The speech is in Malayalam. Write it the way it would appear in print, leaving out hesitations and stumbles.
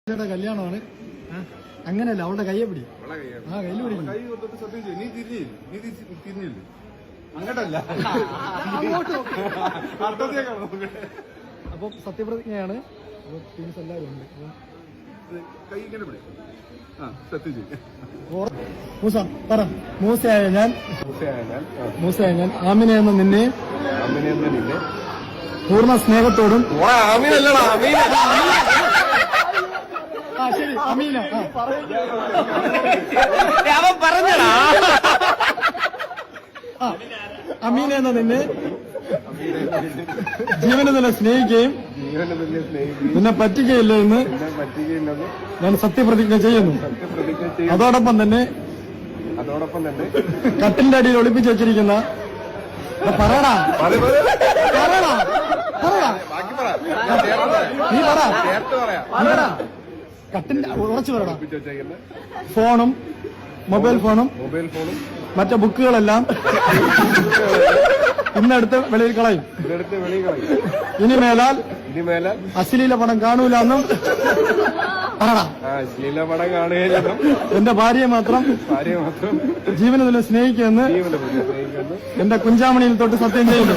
കല്യാണമാണ്. അങ്ങനെയല്ല, അവളുടെ കയ്യെ പിടി. ആ കയ്യിൽ പിടി. അങ്ങോട്ടല്ല, അപ്പൊ സത്യപ്രതിജ്ഞയാണ്. അപ്പൊ ടീംസ് എല്ലാവരും ഉണ്ട്. മൂസ പറ. മൂസയായ ഞാൻ ആമിന എന്ന നിന്നെ പൂർണ്ണ സ്നേഹത്തോടും ശരി അമീന പറഞ്ഞടാ അമീന എന്ന നിന്നെ ജീവനെ തന്നെ സ്നേഹിക്കുകയും നിന്നെ പറ്റിക്കുകയില്ല എന്ന് ഞാൻ സത്യപ്രതിജ്ഞ ചെയ്യുന്നു. അതോടൊപ്പം തന്നെ കട്ടിലിന്റെ അടിയിൽ ഒളിപ്പിച്ചു വെച്ചിരിക്കുന്ന പറയടാ നീ പറയടാ കട്ടിന്റെ ഉറച്ചു പറയടാ. ഫോണും മൊബൈൽ ഫോണും മറ്റു ബുക്കുകളെല്ലാം ഇന്നെടുത്ത് വെളിയിൽ കളയും. ഇനി മേലാൽ അശ്ലീല പടം കാണൂലെന്നും പറയടാ. എന്റെ ഭാര്യയെ മാത്രം ജീവനെ തന്നെ സ്നേഹിക്കുമെന്ന് എന്റെ കുഞ്ചാമണിയിൽ തൊട്ട് സത്യം ചെയ്യുന്നു.